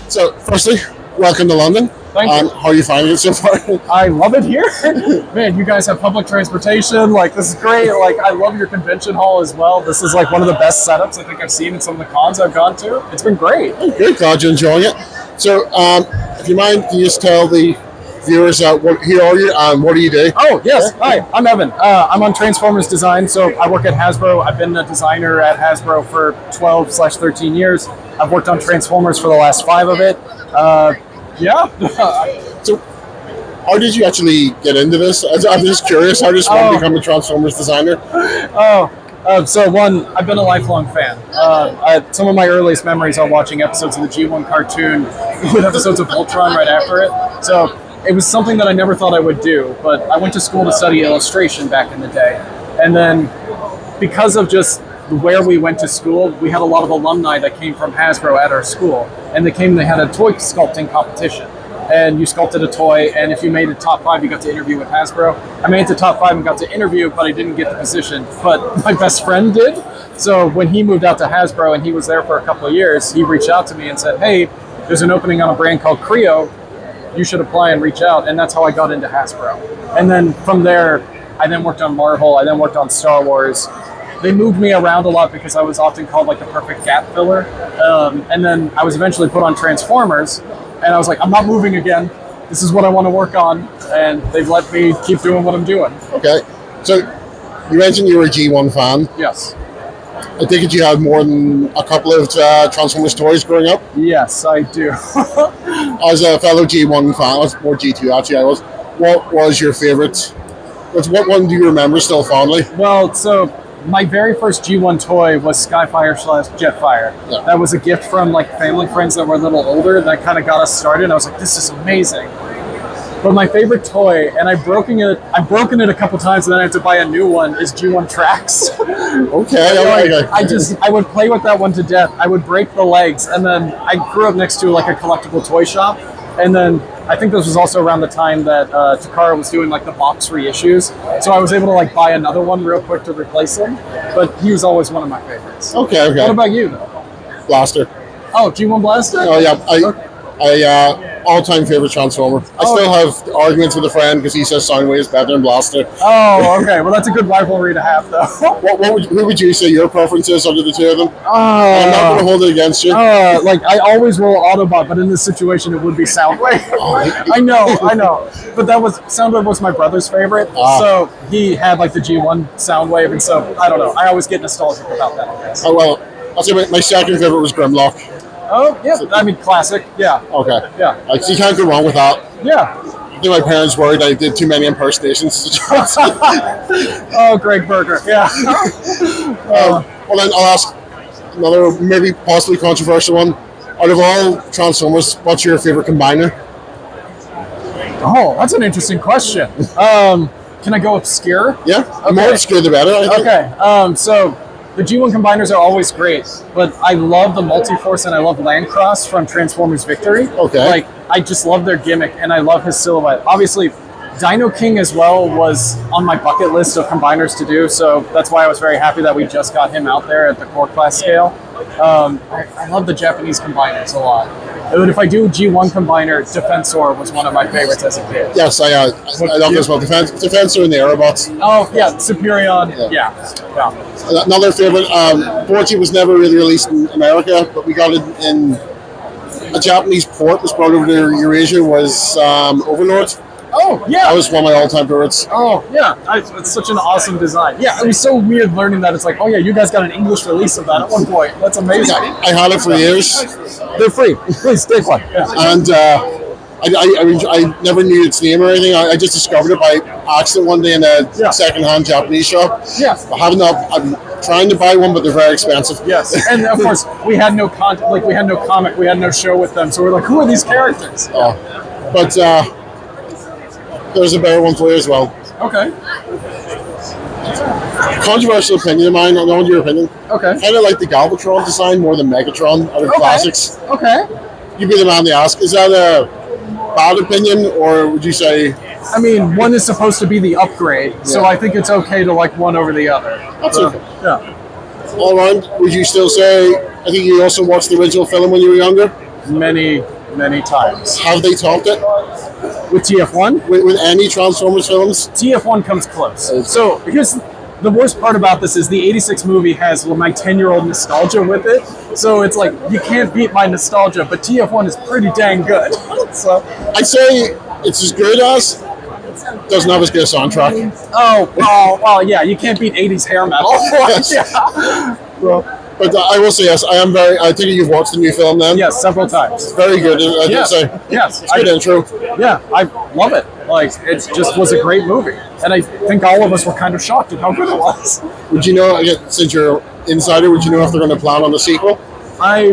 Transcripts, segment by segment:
So, firstly, welcome to London. Thank you. How are you finding it so far? I love it here. Man, you guys have public transportation. Like, this is great. Like, I love your convention hall as well. This is like one of the best setups I think I've seen in some of the cons I've gone to. It's been great. Good, glad you're enjoying it. So, if you mind, can you just tell the viewers who are you and what do you do? Oh, yes. Hi, I'm Evan. I'm on Transformers Design, so I work at Hasbro. I've been a designer at Hasbro for 12/13 years. I've worked on Transformers for the last 5 of it. Yeah. So, how did you actually get into this? I'm just curious. How does one become a Transformers designer? So one, I've been a lifelong fan. Some of my earliest memories are watching episodes of the G1 cartoon with episodes of Voltron right after it. So it was something that I never thought I would do, but I went to school to study illustration back in the day. And then because of just where we went to school, we had a lot of alumni that came from Hasbro at our school. And they had a toy sculpting competition. And you sculpted a toy, and if you made it top 5, you got to interview with Hasbro. I made it to top 5 and got to interview, but I didn't get the position. But my best friend did. So when he moved out to Hasbro and he was there for a couple of years, he reached out to me and said, hey, there's an opening on a brand called Creo. You should apply and reach out. And that's how I got into Hasbro. And then from there, I then worked on Marvel. I then worked on Star Wars. They moved me around a lot because I was often called like the perfect gap filler. And then I was eventually put on Transformers. And I was like, I'm not moving again. This is what I want to work on. And they've let me keep doing what I'm doing. Okay. So you mentioned you were a G1 fan. Yes. I think that you had more than a couple of Transformers toys growing up. Yes, I do. As a fellow G1 fan, I was more G2 actually. What was your favorite? What one do you remember still fondly? Well, so my very first G1 toy was Skyfire/Jetfire. Yeah. That was a gift from like family friends that were a little older that kind of got us started. And I was like, this is amazing. But my favorite toy, and I've broken it a couple times, and then I have to buy a new one, is G1 Tracks. Okay. I would play with that one to death. I would break the legs, and then I grew up next to like a collectible toy shop, and then I think this was also around the time that Takara was doing like the box reissues, so I was able to like buy another one real quick to replace him. But he was always one of my favorites. Okay. What about you, though? Blaster. Oh, G1 Blaster? Oh yeah, all-time favorite Transformer. I still have arguments with a friend because he says Soundwave is better than Blaster. Oh, okay. Well, that's a good rivalry to have, though. Who would you say your preference is under the two of them? I'm not going to hold it against you. Like, I always roll Autobot, but in this situation, it would be Soundwave. I know. But Soundwave was my brother's favorite, so he had, like, the G1 Soundwave, and so, I don't know. I always get nostalgic about that, I guess. Oh, well, I'll say my second favorite was Grimlock. Oh, yeah. I mean, classic. Yeah. Okay. Yeah. Like, so you can't go wrong with that. Yeah. I think my parents worried I did too many impersonations. Oh, Greg Berger. Yeah. Well, then I'll ask another, maybe possibly controversial one. Out of all Transformers, what's your favorite combiner? Oh, that's an interesting question. Can I go obscure? Yeah. The more obscure, the better, I think. Okay. So the G1 combiners are always great, but I love the Multiforce and I love Landcross from Transformers Victory. Okay. Like, I just love their gimmick and I love his silhouette. Obviously, Dino King as well was on my bucket list of combiners to do, so that's why I was very happy that we just got him out there at the core class scale. I love the Japanese combiners a lot. And if I do G1 combiner, Defensor was one of my favorites as a kid. Yes, I love this one. Defensor and the Aerobots. Oh, yeah, Superion. Yeah. Another favorite, Fortune was never really released in America, but we got it in a Japanese port, was brought over to Eurasia, was Overlord. Oh, yeah. That was one of my all-time favorites. Oh, yeah. It's such an awesome design. Yeah, it was so weird learning that it's like, oh, yeah, you guys got an English release of that at one point. That's amazing. I had it for years. They're free. Please, take one. Yeah. And I never knew its name or anything. I just discovered it by accident one day in a second-hand Japanese shop. Yes. I'm trying to buy one, but they're very expensive. Yes. And, of course, we had no comic, we had no show with them, so we're like, who are these characters? But there's a better one for you as well. Okay. Controversial opinion of mine. I know your opinion. Okay. I kind of like the Galvatron design more than Megatron out of classics. Okay. You'd be the man to ask. Is that a bad opinion, or would you say? I mean, one is supposed to be the upgrade, so I think it's okay to like one over the other. That's okay. Yeah. All around, would you still say? I think you also watched the original film when you were younger. Many many times. Have they topped it With TF1? with any Transformers films? TF1 comes close. So here's the worst part about this is the 86 movie has my 10-year-old nostalgia with it. So it's like, you can't beat my nostalgia, but TF1 is pretty dang good. So I'd say it's as good as, doesn't have as good a soundtrack. well, yeah, you can't beat 80s hair metal. Yeah. But I will say, yes, I think you've watched the new film then? Yes, several times. Very good, I did Yes, say. yes. It's a good intro. Yeah, I love it. Like, it just was a great movie. And I think all of us were kind of shocked at how good it was. Would you know, again, since you're insider, would you know if they're going to plan on the sequel? I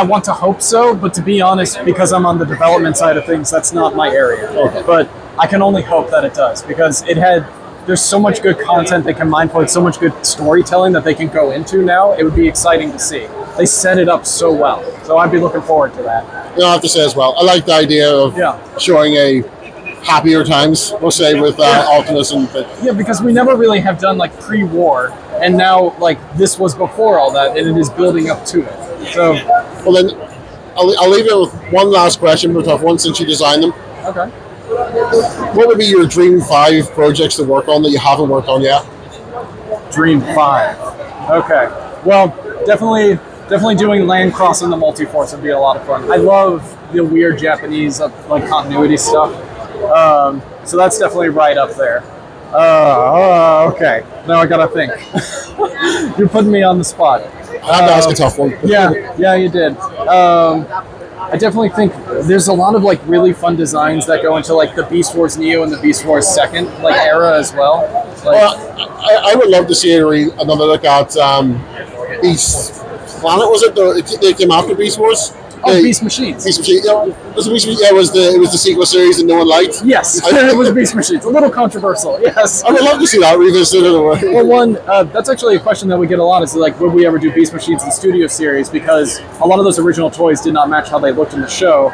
want to hope so, but to be honest, because I'm on the development side of things, that's not my area. Okay. But I can only hope that it does, because there's so much good content they can mine for it, so much good storytelling that they can go into now. It would be exciting to see. They set it up so well. So I'd be looking forward to that. I have to say as well, I like the idea of showing a happier times, we'll say, with Optimus and... Yeah, because we never really have done like pre-war, and now like this was before all that, and it is building up to it. So, well then, I'll leave it with one last question, but tough one since you designed them. okay. What would be your dream 5 projects to work on that you haven't worked on yet? Dream 5. Okay. Well, definitely doing Land Crossing the Multiforce would be a lot of fun. I love the weird Japanese like continuity stuff. So that's definitely right up there. Okay. Now I gotta think. You're putting me on the spot. I had to ask a tough one. Yeah, you did. I definitely think there's a lot of like really fun designs that go into like the Beast Wars Neo and the Beast Wars Second like era as well. Like, I would love to see another look at Beast Planet. Was it? They came after Beast Wars. Beast Machines. Beast Machines. Was it Beast Machines? Yeah, it was the sequel series that no one liked. Yes, it was Beast Machines. A little controversial. Yes. I would love to see that revisited. Well, that's actually a question that we get a lot. Is like, would we ever do Beast Machines in the studio series? Because a lot of those original toys did not match how they looked in the show,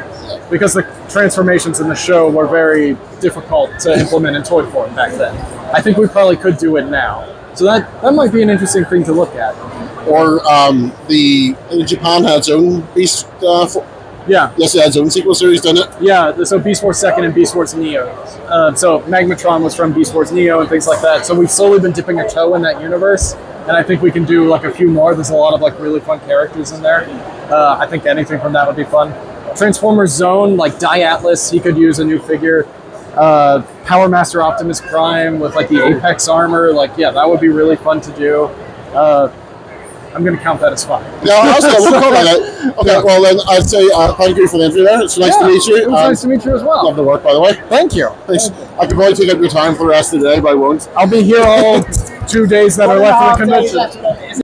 because the transformations in the show were very difficult to implement in toy form back then. I think we probably could do it now. So that might be an interesting thing to look at. Or Japan had its own Beast. Yeah. Yes, it had its own sequel series, didn't it? Yeah. So Beast Wars Second and Beast Wars Neo. So Magmatron was from Beast Wars Neo and things like that. So we've slowly been dipping a toe in that universe, and I think we can do like a few more. There's a lot of like really fun characters in there. I think anything from that would be fun. Transformers Zone, like Atlas, he could use a new figure. Power Master Optimus Prime with like the Apex armor, like that would be really fun to do. I'm going to count that as 5. Yeah, we'll call that. Okay, well then I'd say thank you for the interview there. It's nice to meet you. It was nice to meet you as well. Love the work, by the way. Thank you. Thanks. I could probably take up your time for the rest of the day, but I won't. I'll be here all 2 days that are left of the convention.